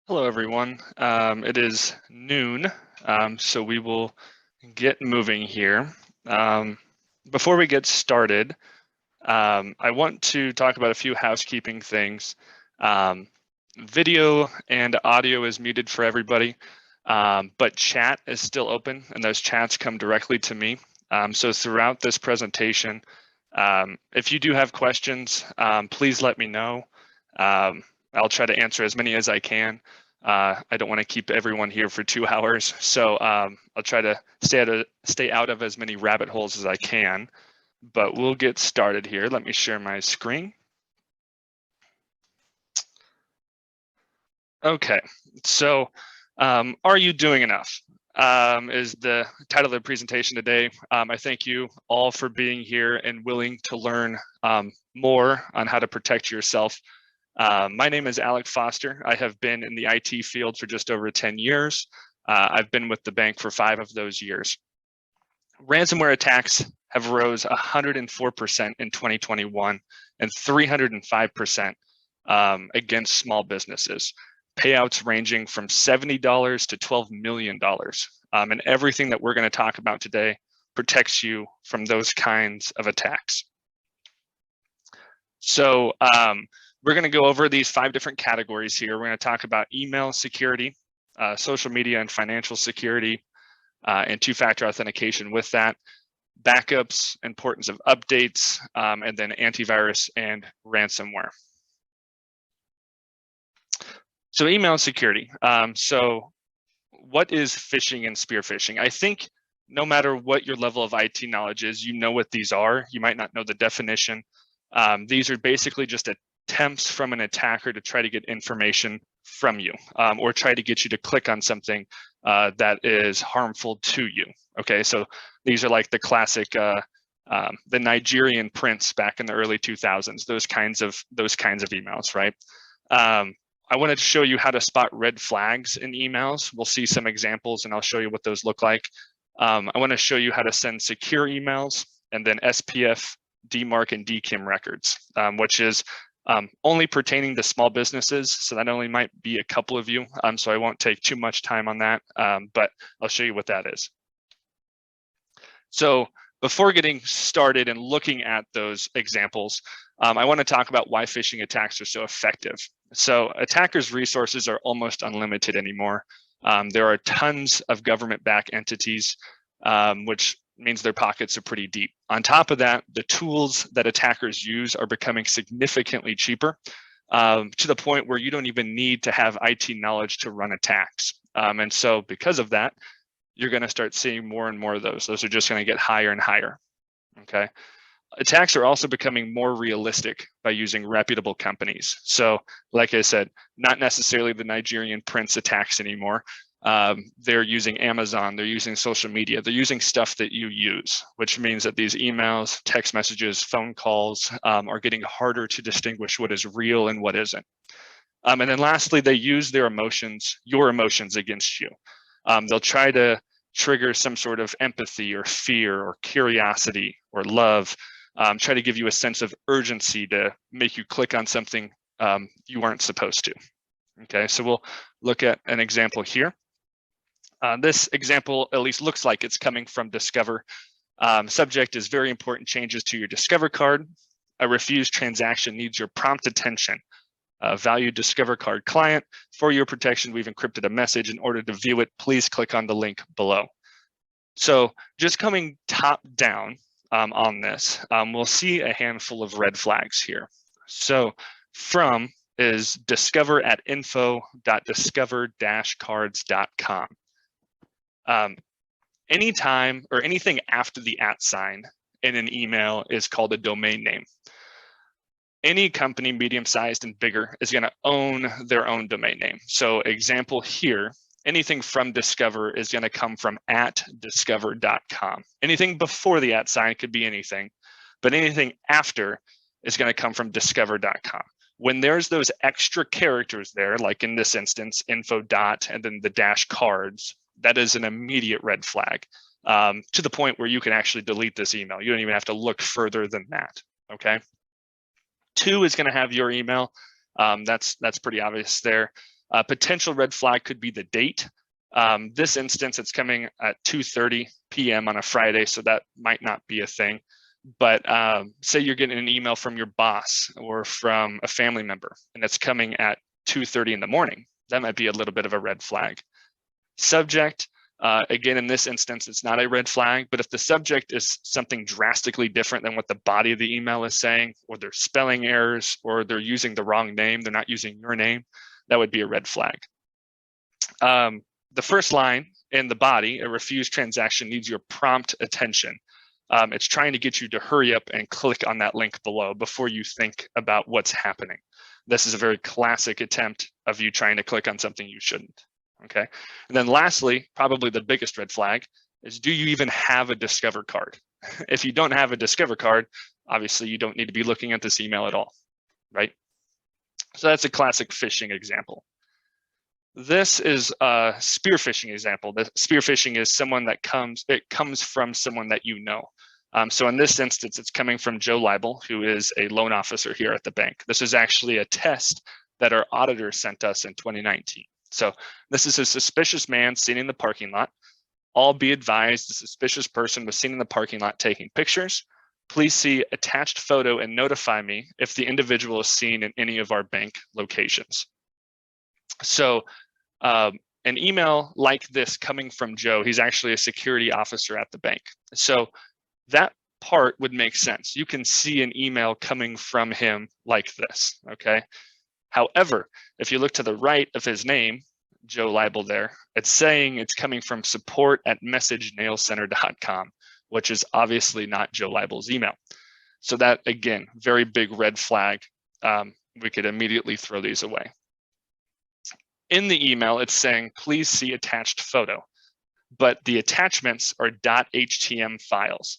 Hello, everyone. It is noon, so we will get moving here. Before we get started, I want to talk about a few housekeeping things. Video and audio is muted for everybody, but chat is still open, and those chats come directly to me. So throughout this presentation, if you do have questions, please let me know. I'll try to answer as many as I can. I don't want to keep everyone here for 2 hours, so I'll try to stay out of as many rabbit holes as I can. But we'll get started here. Let me share my screen. Okay, so are you doing enough? Is the title of the presentation today. I thank you all for being here and willing to learn more on how to protect yourself. My name is Alec Foster. I have been in the IT field for just over 10 years. I've been with the bank for 5 of those years. Ransomware attacks have rose 104% in 2021 and 305% against small businesses. Payouts ranging from $70 to $12 million. And everything that we're going to talk about today protects you from those kinds of attacks. So we're going to go over these 5 different categories here. We're going to talk about email security, social media and financial security, and 2-factor authentication with that, backups, importance of updates, and then antivirus and ransomware. So email security. So what is phishing and spear phishing? I think no matter what your level of IT knowledge is, you know what these are. You might not know the definition. These are basically just attempts from an attacker to try to get information from you, or try to get you to click on something that is harmful to you. Okay, so these are like the classic, the Nigerian prince back in the early 2000s. Those kinds of emails, right? I wanted to show you how to spot red flags in emails. We'll see some examples, and I'll show you what those look like. I want to show you how to send secure emails, and then SPF, DMARC, and DKIM records, which is only pertaining to small businesses. So that only might be a couple of you. So I won't take too much time on that, but I'll show you what that is. So before getting started and looking at those examples, I want to talk about why phishing attacks are so effective. So attackers' resources are almost unlimited anymore. There are tons of government-backed entities, which means their pockets are pretty deep. On top of that, the tools that attackers use are becoming significantly cheaper, to the point where you don't even need to have IT knowledge to run attacks. And so because of that, you're going to start seeing more and more of those. Those are just going to get higher and higher. Okay. Attacks are also becoming more realistic by using reputable companies. So like I said, not necessarily the Nigerian prince attacks anymore. They're using Amazon, they're using social media, they're using stuff that you use, which means that these emails, text messages, phone calls are getting harder to distinguish what is real and what isn't. And then lastly, they use their emotions, your emotions against you. They'll try to trigger some sort of empathy or fear or curiosity or love, try to give you a sense of urgency to make you click on something you aren't supposed to. Okay, so we'll look at an example here. This example at least looks like it's coming from Discover. Subject is very important changes to your Discover card. A refused transaction needs your prompt attention. Valued Discover card client, for your protection, we've encrypted a message. In order to view it, please click on the link below. So just coming top down on this, we'll see a handful of red flags here. So from is discover@info.discover-cards.com. Anytime or anything after the @ sign in an email is called a domain name. Any company, medium-sized and bigger, is going to own their own domain name. So example here, anything from Discover is going to come from @discover.com. Anything before the @ sign could be anything, but anything after is going to come from discover.com. When there's those extra characters there, like in this instance, info dot and then the -cards, that is an immediate red flag, to the point where you can actually delete this email. You don't even have to look further than that, okay? 2 is going to have your email. That's pretty obvious there. A potential red flag could be the date. This instance, it's coming at 2:30 p.m. on a Friday, so that might not be a thing. But say you're getting an email from your boss or from a family member, and it's coming at 2:30 in the morning. That might be a little bit of a red flag. Subject, again, in this instance, it's not a red flag, but if the subject is something drastically different than what the body of the email is saying, or there's spelling errors, or they're using the wrong name, they're not using your name, that would be a red flag. The first line in the body, a refused transaction needs your prompt attention. It's trying to get you to hurry up and click on that link below before you think about what's happening. This is a very classic attempt of you trying to click on something you shouldn't. Okay. And then lastly, probably the biggest red flag is, do you even have a Discover card? If you don't have a Discover card, obviously you don't need to be looking at this email at all, right? So that's a classic phishing example. This is a spear phishing example. The spear phishing is someone that comes from someone that you know. So in this instance, it's coming from Joe Leibel, who is a loan officer here at the bank. This is actually a test that our auditor sent us in 2019. So this is a suspicious man seen in the parking lot. All be advised, the suspicious person was seen in the parking lot taking pictures. Please see attached photo and notify me if the individual is seen in any of our bank locations. So an email like this coming from Joe, he's actually a security officer at the bank. So that part would make sense. You can see an email coming from him like this, okay? However, if you look to the right of his name, Joe Leibel there, it's saying it's coming from support@messagemailcenter.com, which is obviously not Joe Leibel's email. So that, again, very big red flag. We could immediately throw these away. In the email, it's saying, please see attached photo, but the attachments are .htm files.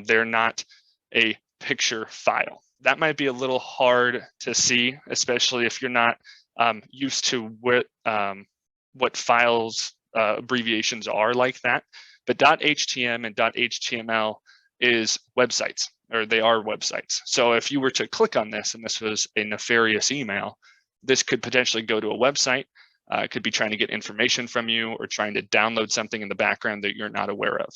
They're not a picture file. That might be a little hard to see, especially if you're not used to what files abbreviations are like that. But .htm and .html is websites, or they are websites. So if you were to click on this and this was a nefarious email, this could potentially go to a website. It could be trying to get information from you or trying to download something in the background that you're not aware of.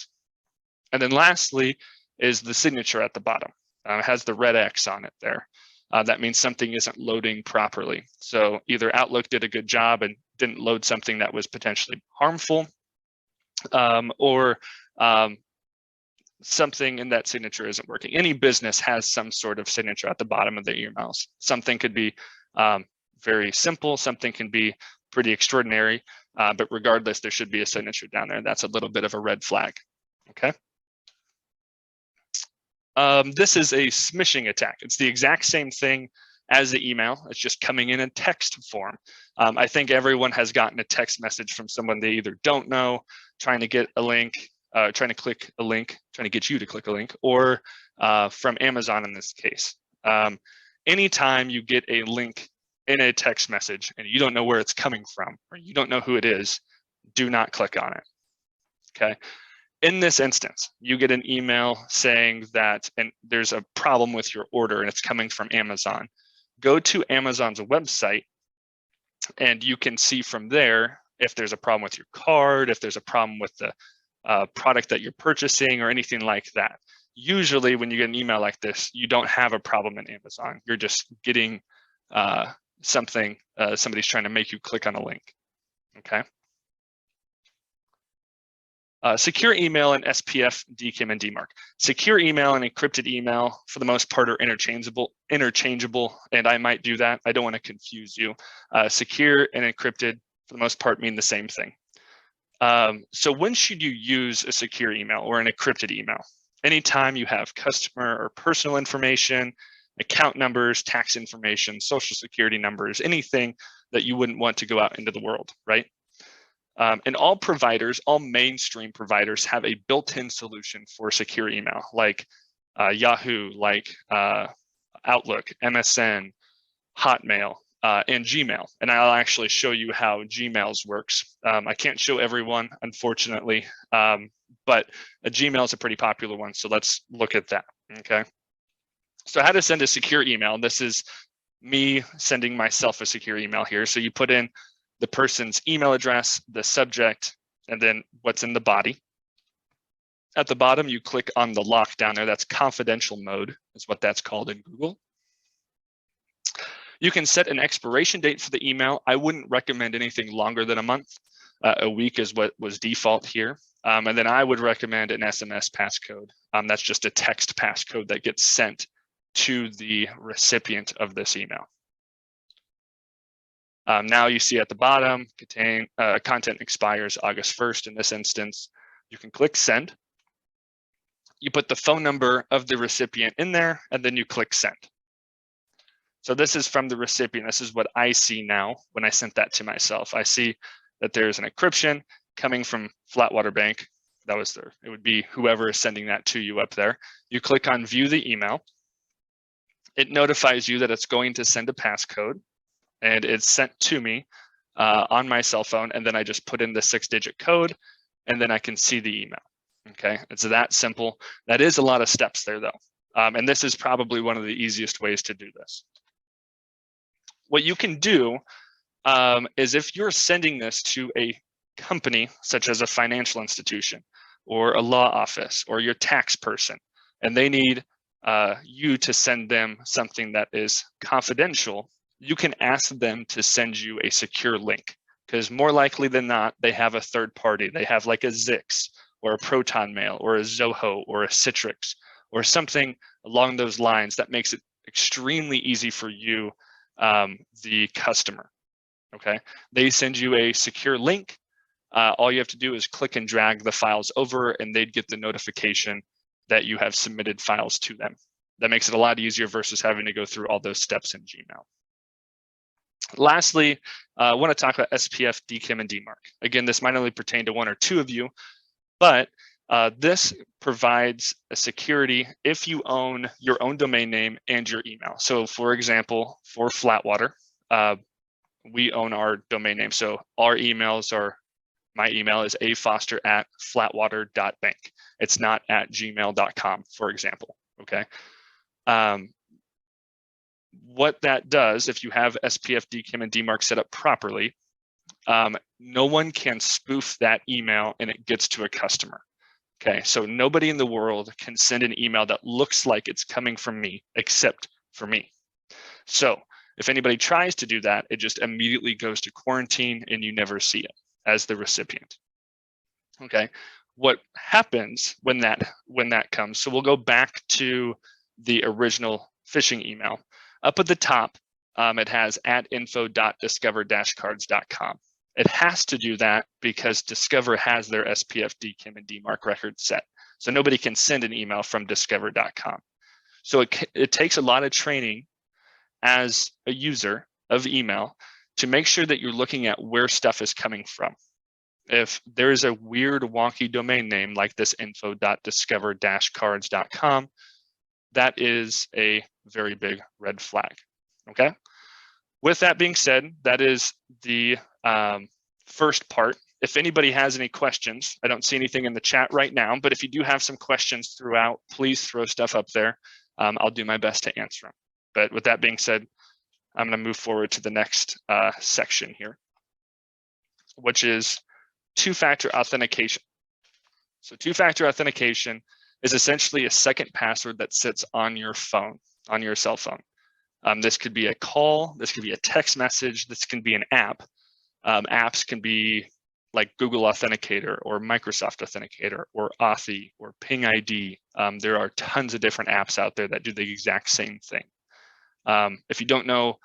And then lastly is the signature at the bottom. It has the red X on it there. That means something isn't loading properly. So either Outlook did a good job and didn't load something that was potentially harmful, or something in that signature isn't working. Any business has some sort of signature at the bottom of their emails. Something could be very simple, something can be pretty extraordinary, but regardless, there should be a signature down there. That's a little bit of a red flag, okay? This is a smishing attack. It's the exact same thing as the email. It's just coming in a text form. I think everyone has gotten a text message from someone they either don't know, trying to get a link, trying to click a link, trying to get you to click a link, or from Amazon in this case. Anytime you get a link in a text message and you don't know where it's coming from, or you don't know who it is, do not click on it, okay? In this instance, you get an email saying that there's a problem with your order and it's coming from Amazon. Go to Amazon's website and you can see from there if there's a problem with your card, if there's a problem with the product that you're purchasing or anything like that. Usually when you get an email like this, you don't have a problem in Amazon. You're just getting something, somebody's trying to make you click on a link, okay? Secure email and SPF, DKIM, and DMARC. Secure email and encrypted email, for the most part, are interchangeable, and I might do that. I don't want to confuse you. Secure and encrypted, for the most part, mean the same thing. So when should you use a secure email or an encrypted email? Anytime you have customer or personal information, account numbers, tax information, social security numbers, anything that you wouldn't want to go out into the world, right? And all providers, all mainstream providers have a built-in solution for secure email, like Yahoo, like Outlook, MSN, Hotmail, and Gmail. And I'll actually show you how Gmail's works. I can't show everyone, unfortunately, but Gmail is a pretty popular one. So let's look at that, okay? So how to send a secure email. This is me sending myself a secure email here. So you put in the person's email address, the subject, and then what's in the body. At the bottom, you click on the lock down there. That's confidential mode, is what that's called in Google. You can set an expiration date for the email. I wouldn't recommend anything longer than a month. A week is what was default here. And then I would recommend an SMS passcode. That's just a text passcode that gets sent to the recipient of this email. Now you see at the bottom, content expires August 1st in this instance. You can click send. You put the phone number of the recipient in there, and then you click send. So this is from the recipient. This is what I see now when I sent that to myself. I see that there's an encryption coming from Flatwater Bank. That was there. It would be whoever is sending that to you up there. You click on view the email. It notifies you that it's going to send a passcode, and it's sent to me on my cell phone. And then I just put in the 6-digit code, and then I can see the email. Okay, it's that simple. That is a lot of steps there though. And this is probably one of the easiest ways to do this. What you can do is if you're sending this to a company, such as a financial institution or a law office or your tax person, and they need you to send them something that is confidential, you can ask them to send you a secure link, because more likely than not, they have a third party. They have like a Zix or a Proton Mail or a Zoho or a Citrix or something along those lines that makes it extremely easy for you, the customer. Okay, they send you a secure link. All you have to do is click and drag the files over, and they'd get the notification that you have submitted files to them. That makes it a lot easier versus having to go through all those steps in Gmail. Lastly, I want to talk about SPF, DKIM, and DMARC. Again, this might only pertain to one or two of you, but this provides a security if you own your own domain name and your email. So for example, for Flatwater, we own our domain name. So our emails are, my email is afoster@flatwater.bank. It's not at gmail.com, for example, okay? What that does, if you have SPF, DKIM, and DMARC set up properly, no one can spoof that email and it gets to a customer. Okay, so nobody in the world can send an email that looks like it's coming from me except for me. So if anybody tries to do that, it just immediately goes to quarantine and you never see it as the recipient. Okay, what happens when that comes? So we'll go back to the original phishing email. Up at the top, it has @info.discover-cards.com. It has to do that because Discover has their SPF, DKIM, and DMARC records set. So nobody can send an email from discover.com. So it takes a lot of training as a user of email to make sure that you're looking at where stuff is coming from. If there is a weird wonky domain name like this info.discover-cards.com, that is a very big red flag, okay? With that being said, that is the first part. If anybody has any questions, I don't see anything in the chat right now, but if you do have some questions throughout, please throw stuff up there. I'll do my best to answer them. But with that being said, I'm going to move forward to the next section here, which is two-factor authentication. So two-factor authentication is essentially a second password that sits on your phone, on your cell phone. This could be a call, this could be a text message, this can be an app. Apps can be like Google Authenticator or Microsoft Authenticator or Authy or Ping ID. There are tons of different apps out there that do the exact same thing. If you don't know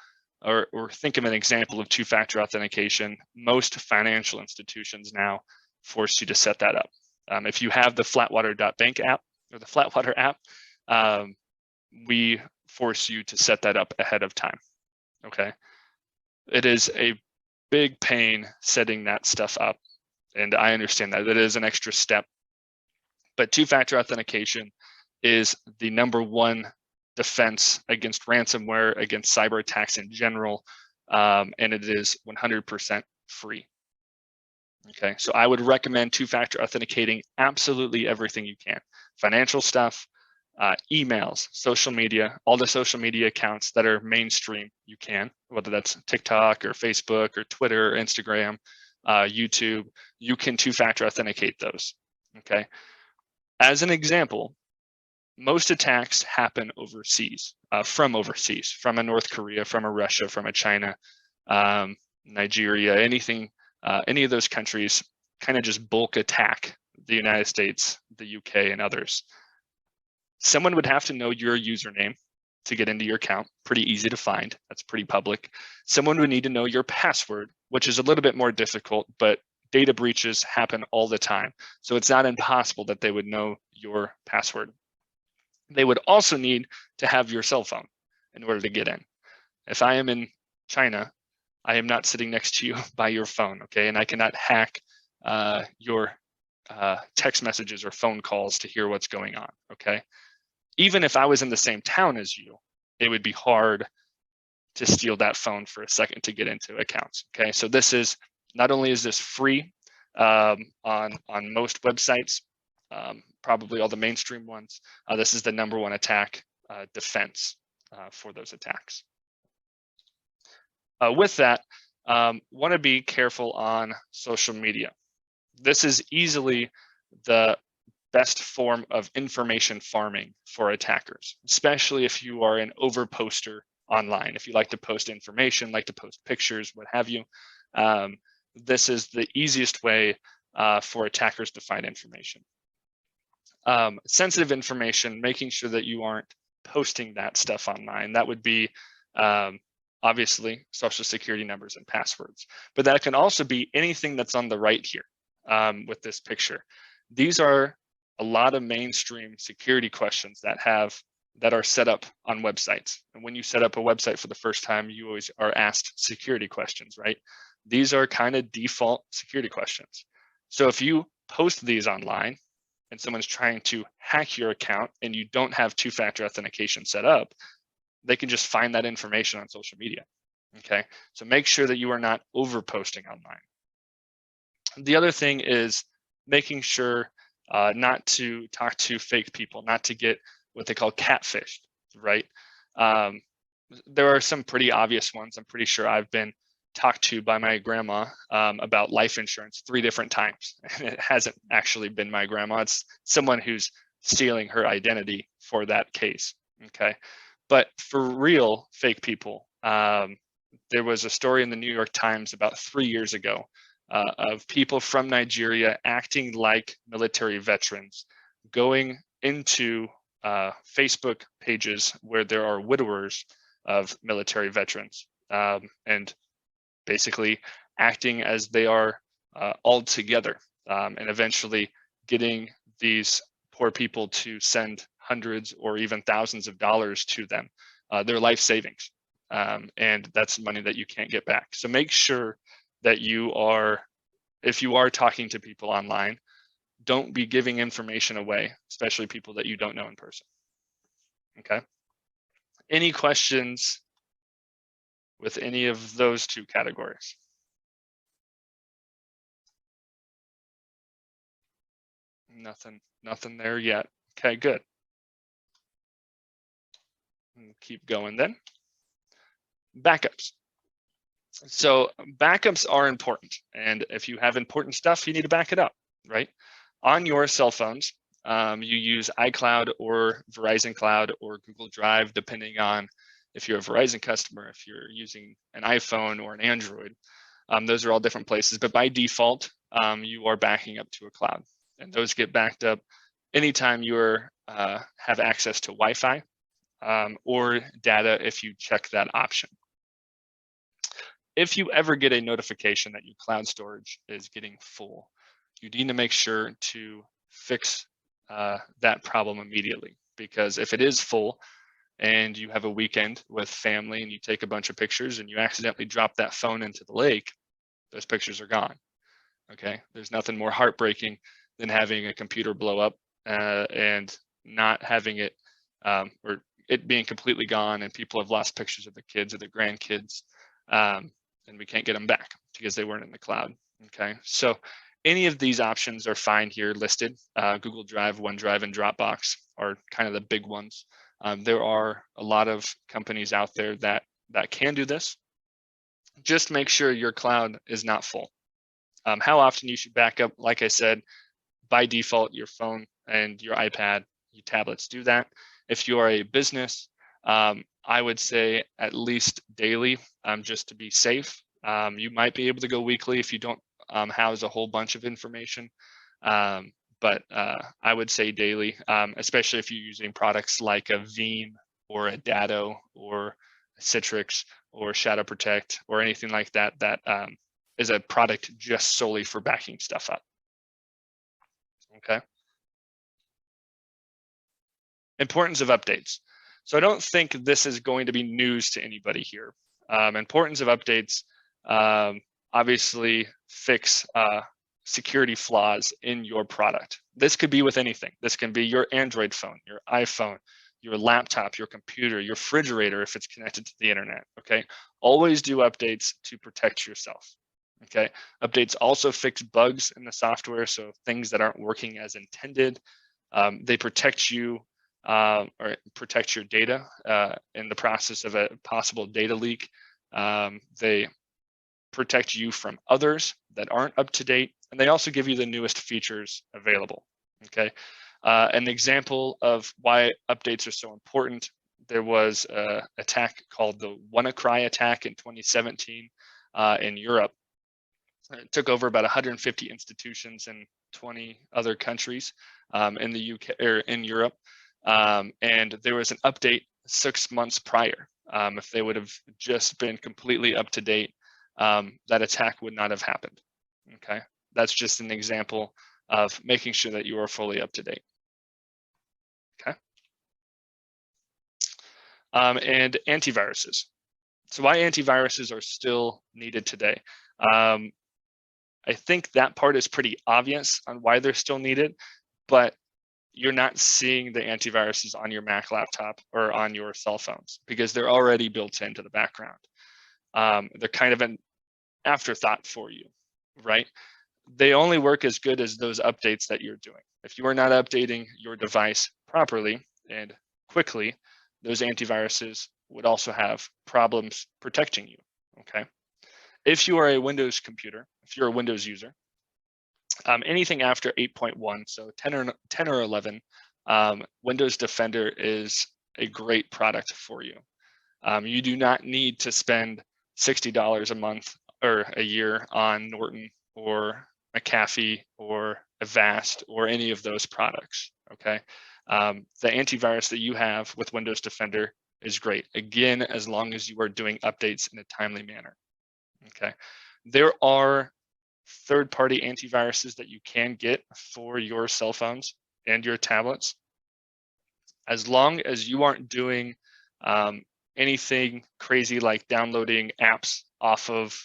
or think of an example of two-factor authentication, most financial institutions now force you to set that up. If you have the Flatwater.bank app or the Flatwater app, we force you to set that up ahead of time, okay? It is a big pain setting that stuff up, and I understand that it is an extra step, but two-factor authentication is the #1 defense against ransomware, against cyber attacks in general, and it is 100% free. Okay, so I would recommend two-factor authenticating absolutely everything you can. Financial stuff, emails, social media, all the social media accounts that are mainstream, you can, whether that's TikTok or Facebook or Twitter or Instagram, YouTube, you can two-factor authenticate those, okay? As an example, most attacks happen overseas, from a North Korea, from a Russia, from a China, Nigeria, anything, any of those countries kind of just bulk attack the United States, the UK, and others. Someone would have to know your username to get into your account. Pretty easy to find. That's pretty public. Someone would need to know your password, which is a little bit more difficult, but data breaches happen all the time. So it's not impossible that they would know your password. They would also need to have your cell phone in order to get in. If I am in China, I am not sitting next to you by your phone, okay? And I cannot hack your text messages or phone calls to hear what's going on, okay? Even if I was in the same town as you, it would be hard to steal that phone for a second to get into accounts, okay? So this is, not only is this free on most websites, probably all the mainstream ones, this is the #1 attack defense for those attacks. With that, want to be careful on social media. This is easily the best form of information farming for attackers, especially if you are an overposter online. If you like to post information, like to post pictures, what have you, this is the easiest way for attackers to find information. Sensitive information, making sure that you aren't posting that stuff online. That would be obviously social security numbers and passwords, but that can also be anything that's on the right here with this picture. These are a lot of mainstream security questions that are set up on websites. And when you set up a website for the first time, you always are asked security questions, right? These are kind of default security questions. So if you post these online and someone's trying to hack your account and you don't have two-factor authentication set up, they can just find that information on social media, okay? So make sure that you are not over-posting online. The other thing is making sure not to talk to fake people, not to get what they call catfished, right? There are some pretty obvious ones. I'm pretty sure I've been talked to by my grandma about life insurance 3 different times. And it hasn't actually been my grandma. It's someone who's stealing her identity for that case, okay? But for real fake people, there was a story in the New York Times about 3 years ago of people from Nigeria acting like military veterans, going into Facebook pages where there are widowers of military veterans, and basically acting as they are all together, and eventually getting these poor people to send hundreds or even thousands of dollars to them, their life savings. And that's money that you can't get back. So make sure that you are, if you are talking to people online, don't be giving information away, especially people that you don't know in person, okay? Any questions with any of those 2 categories? Nothing there yet. Okay, good. Keep going then. Backups. So backups are important. And if you have important stuff, you need to back it up, right? On your cell phones, you use iCloud or Verizon Cloud or Google Drive, depending on if you're a Verizon customer, if you're using an iPhone or an Android. Those are all different places, but by default, you are backing up to a cloud. And those get backed up anytime you have access to Wi-Fi or data if you check that option. If you ever get a notification that your cloud storage is getting full, you need to make sure to fix that problem immediately, because if it is full and you have a weekend with family and you take a bunch of pictures and you accidentally drop that phone into the lake, those pictures are gone, okay? There's nothing more heartbreaking than having a computer blow up and not having it, or it being completely gone and people have lost pictures of their kids or their grandkids, and we can't get them back because they weren't in the cloud, okay? So any of these options are fine here listed, Google Drive, OneDrive, and Dropbox. are kind of the big ones. There are a lot of companies out there that can do this. Just make sure your cloud is not full. How often you should back up, like I said, by default, your phone and your iPad, your tablets do that. If you are a business, I would say at least daily, just to be safe. You might be able to go weekly if you don't house a whole bunch of information. But I would say daily, especially if you're using products like a Veeam or a Datto or Citrix or Shadow Protect or anything like that, that is a product just solely for backing stuff up. Okay. Importance of updates. So I don't think this is going to be news to anybody here. Importance of updates, obviously fix security flaws in your product. This could be with anything. This can be your Android phone, your iPhone, your laptop, your computer, your refrigerator if it's connected to the internet, okay? Always do updates to protect yourself, okay? Updates also fix bugs in the software, so things that aren't working as intended. They protect you or protect your data in the process of a possible data leak. They protect you from others that aren't up to date, and they also give you the newest features available, okay? An example of why updates are so important, there was an attack called the WannaCry attack in 2017 in Europe. It took over about 150 institutions in 20 other countries in the UK or in Europe. And there was an update 6 months prior. If they would have just been completely up to date, that attack would not have happened. Okay, that's just an example of making sure that you are fully up to date. Okay, and antiviruses. So why antiviruses are still needed today? I think that part is pretty obvious on why they're still needed, but you're not seeing the antiviruses on your Mac laptop or on your cell phones because they're already built into the background. They're kind of an afterthought for you, right? They only work as good as those updates that you're doing. If you are not updating your device properly and quickly, those antiviruses would also have problems protecting you, okay? If you are a Windows computer, if you're a Windows user, anything after 8.1, so 10 or 11, Windows Defender is a great product for you. You do not need to spend $60 a month or a year on Norton or McAfee or Avast or any of those products, okay? The antivirus that you have with Windows Defender is great. Again, as long as you are doing updates in a timely manner, okay? There are third-party antiviruses that you can get for your cell phones and your tablets. As long as you aren't doing anything crazy like downloading apps off of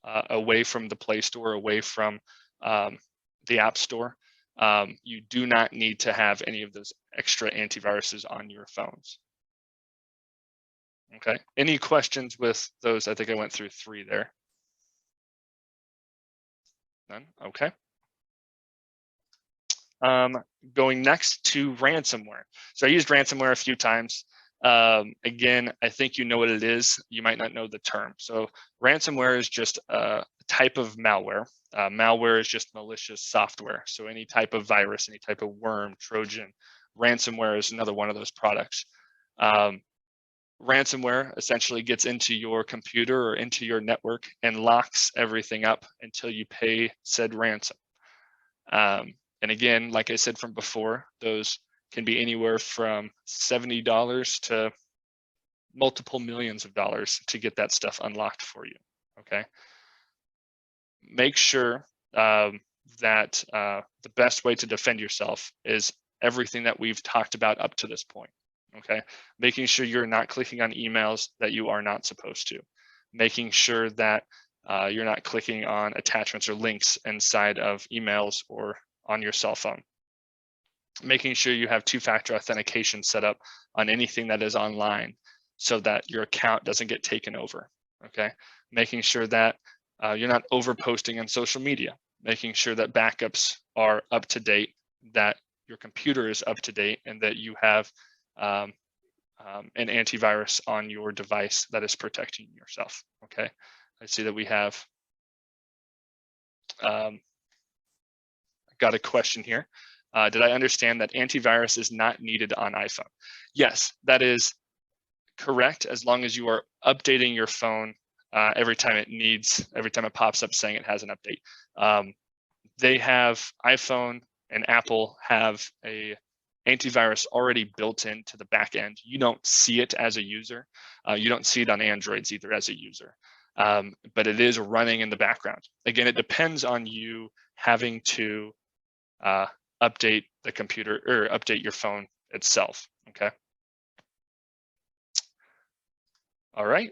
away from the Play Store, away from the App Store, you do not need to have any of those extra antiviruses on your phones. Okay, any questions with those? I think I went through 3 there. None? Okay. Going next to ransomware. So I used ransomware a few times. Again, I think you know what it is. You might not know the term. So ransomware is just a type of malware. Malware is just malicious software. So any type of virus, any type of worm, Trojan, ransomware is another one of those products. Ransomware essentially gets into your computer or into your network and locks everything up until you pay said ransom. And again, like I said from before, those can be anywhere from $70 to multiple millions of dollars to get that stuff unlocked for you, okay? Make sure that the best way to defend yourself is everything that we've talked about up to this point, okay? Making sure you're not clicking on emails that you are not supposed to. Making sure that you're not clicking on attachments or links inside of emails or on your cell phone. Making sure you have 2-factor authentication set up on anything that is online so that your account doesn't get taken over, okay? Making sure that you're not over posting on social media. Making sure that backups are up to date, that your computer is up to date and that you have an antivirus on your device that is protecting yourself. Okay, I see that we have got a question here. Did I understand that antivirus is not needed on iPhone? Yes, that is correct, as long as you are updating your phone every time it pops up saying it has an update. They have iPhone and Apple have a antivirus already built into the back end. You don't see it as a user. You don't see it on Androids either as a user, but it is running in the background. Again, it depends on you having to update the computer or update your phone itself. Okay. All right.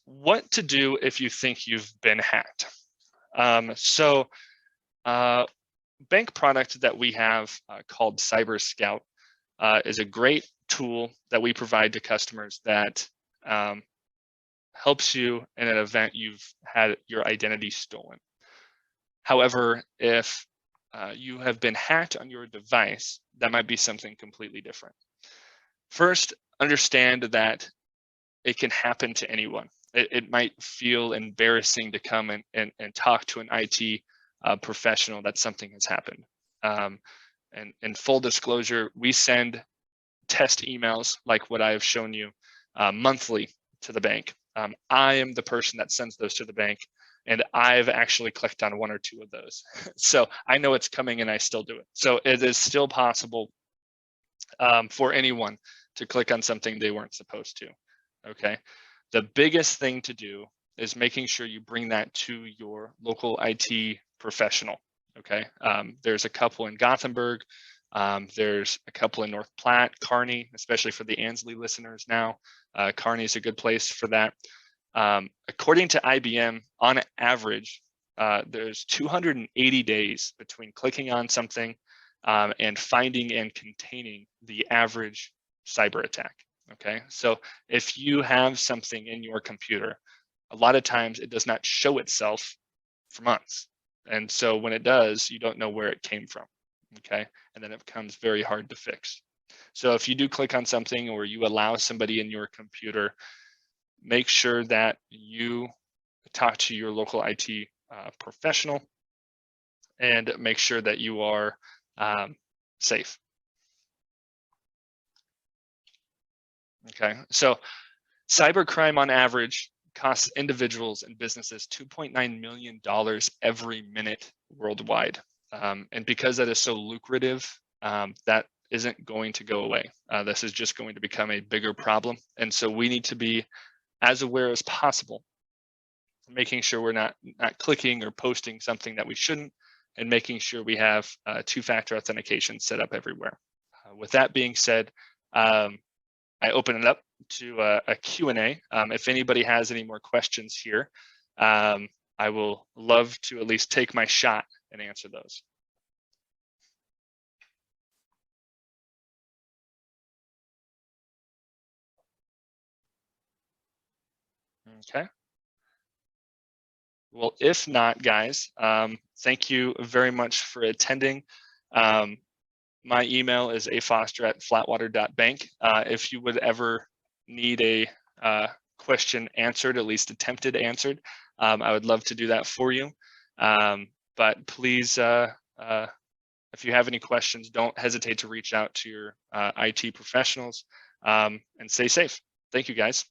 What to do if you think you've been hacked? Bank product that we have called Cyber Scout is a great tool that we provide to customers that helps you in an event you've had your identity stolen. However, if you have been hacked on your device, that might be something completely different. First, understand that it can happen to anyone. It might feel embarrassing to come and talk to an IT professional that something has happened. And in full disclosure, we send test emails like what I have shown you monthly to the bank. I am the person that sends those to the bank, and I've actually clicked on one or two of those. So I know it's coming and I still do it. So it is still possible for anyone to click on something they weren't supposed to. Okay. The biggest thing to do is making sure you bring that to your local IT professional. Okay. There's a couple in Gothenburg. There's a couple in North Platte, Kearney, especially for the Ansley listeners now. Kearney is a good place for that. According to IBM, on average, there's 280 days between clicking on something and finding and containing the average cyber attack. Okay, so if you have something in your computer, a lot of times it does not show itself for months. And so when it does, you don't know where it came from. Okay, and then it becomes very hard to fix. So if you do click on something or you allow somebody in your computer, make sure that you talk to your local IT professional and make sure that you are safe. Okay, so cybercrime on average costs individuals and businesses $2.9 million every minute worldwide. And because that is so lucrative, that isn't going to go away. This is just going to become a bigger problem. And so we need to be as aware as possible, making sure we're not clicking or posting something that we shouldn't, and making sure we have two-factor authentication set up everywhere. With that being said, I open it up to a Q&A. If anybody has any more questions here, I will love to at least take my shot and answer those. Okay. Well, if not, guys, thank you very much for attending. My email is afoster@flatwater.bank. If you would ever need a question answered, at least attempted answered, I would love to do that for you. But please, if you have any questions, don't hesitate to reach out to your IT professionals, and stay safe. Thank you, guys.